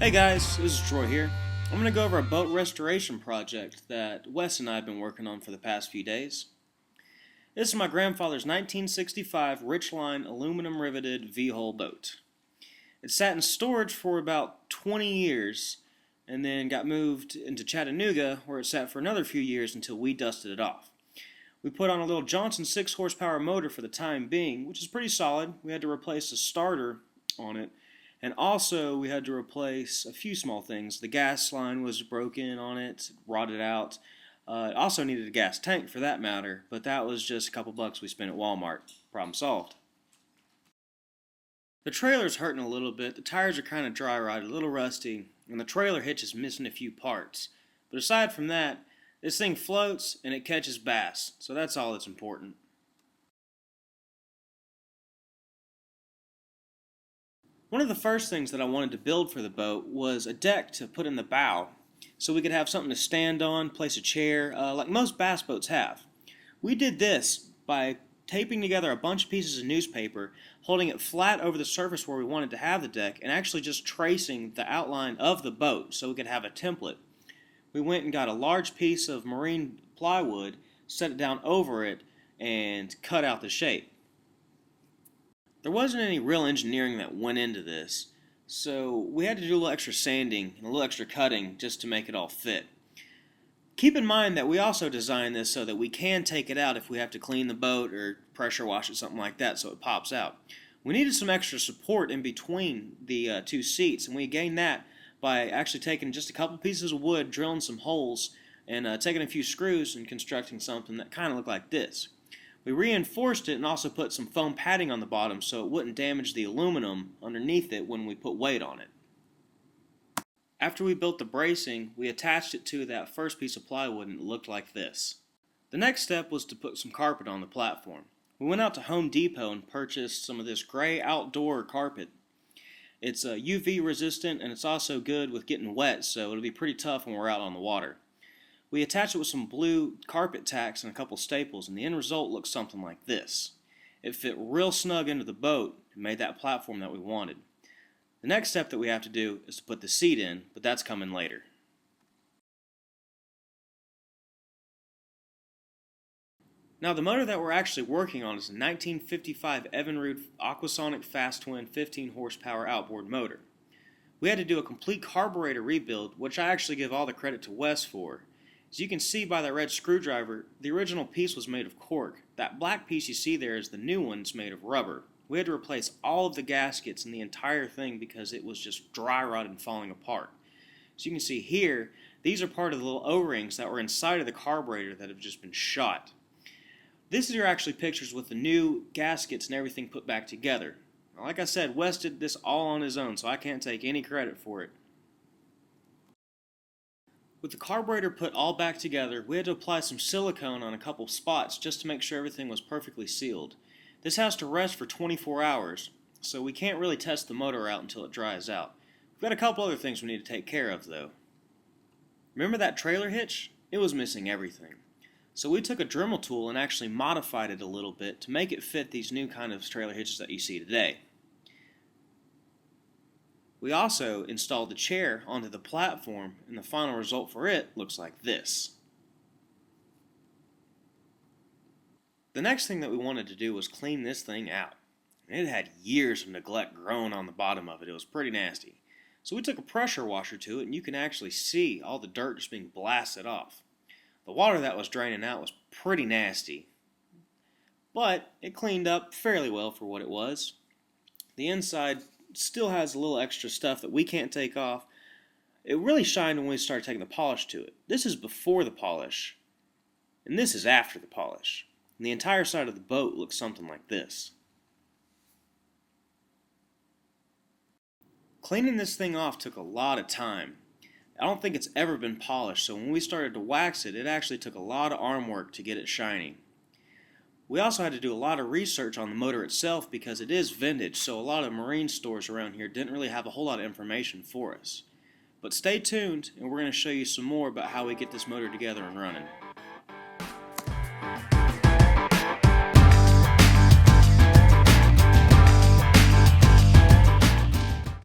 Hey guys, this is Troy here. I'm going to go over a boat restoration project that Wes and I have been working on for the past few days. This is my grandfather's 1965 Richline aluminum riveted V-hull boat. It sat in storage for about 20 years and then got moved into Chattanooga where it sat for another few years until we dusted it off. We put on a little Johnson 6 horsepower motor for the time being, which is pretty solid. We had to replace the starter on it. And also, we had to replace a few small things. The gas line was broken on it, rotted out. It also needed a gas tank for that matter, but that was just a couple bucks we spent at Walmart. Problem solved. The trailer's hurting a little bit. The tires are kind of dry rotted, a little rusty, and the trailer hitch is missing a few parts. But aside from that, this thing floats and it catches bass, so that's all that's important. One of the first things that I wanted to build for the boat was a deck to put in the bow so we could have something to stand on, place a chair, like most bass boats have. We did this by taping together a bunch of pieces of newspaper, holding it flat over the surface where we wanted to have the deck, and actually just tracing the outline of the boat so we could have a template. We went and got a large piece of marine plywood, set it down over it, and cut out the shape. There wasn't any real engineering that went into this, so we had to do a little extra sanding and a little extra cutting just to make it all fit. Keep in mind that we also designed this so that we can take it out if we have to clean the boat or pressure wash it, something like that, so it pops out. We needed some extra support in between the two seats, and we gained that by actually taking just a couple pieces of wood, drilling some holes, and taking a few screws and constructing something that kind of looked like this. We reinforced it and also put some foam padding on the bottom so it wouldn't damage the aluminum underneath it when we put weight on it. After we built the bracing, we attached it to that first piece of plywood and it looked like this. The next step was to put some carpet on the platform. We went out to Home Depot and purchased some of this gray outdoor carpet. It's UV resistant and it's also good with getting wet, so it'll be pretty tough when we're out on the water. We attached it with some blue carpet tacks and a couple staples, and the end result looks something like this. It fit real snug into the boat and made that platform that we wanted. The next step that we have to do is to put the seat in, but that's coming later. Now the motor that we're actually working on is a 1955 Evinrude Aquasonic Fastwin 15 horsepower outboard motor. We had to do a complete carburetor rebuild, which I actually give all the credit to Wes for. As you can see by that red screwdriver, the original piece was made of cork. That black piece you see there is the new one. It's made of rubber. We had to replace all of the gaskets in the entire thing because it was just dry rotted and falling apart. As you can see here, these are part of the little O-rings that were inside of the carburetor that have just been shot. This is actually pictures with the new gaskets and everything put back together. Now, like I said, Wes did this all on his own, so I can't take any credit for it. With the carburetor put all back together, we had to apply some silicone on a couple spots just to make sure everything was perfectly sealed. This has to rest for 24 hours, so we can't really test the motor out until it dries out. We've got a couple other things we need to take care of though. Remember that trailer hitch? It was missing everything. So we took a Dremel tool and actually modified it a little bit to make it fit these new kind of trailer hitches that you see today. We also installed the chair onto the platform, and the final result for it looks like this. The next thing that we wanted to do was clean this thing out. It had years of neglect growing on the bottom of it. It was pretty nasty. So we took a pressure washer to it, and you can actually see all the dirt just being blasted off. The water that was draining out was pretty nasty, but it cleaned up fairly well for what it was. The inside still has a little extra stuff that we can't take off. It really shined when we started taking the polish to it. This is before the polish, and this is after the polish. And the entire side of the boat looks something like this. Cleaning this thing off took a lot of time. I don't think it's ever been polished, so when we started to wax it, it actually took a lot of arm work to get it shiny. We also had to do a lot of research on the motor itself because it is vintage, so a lot of marine stores around here didn't really have a whole lot of information for us. But stay tuned, and we're going to show you some more about how we get this motor together and running.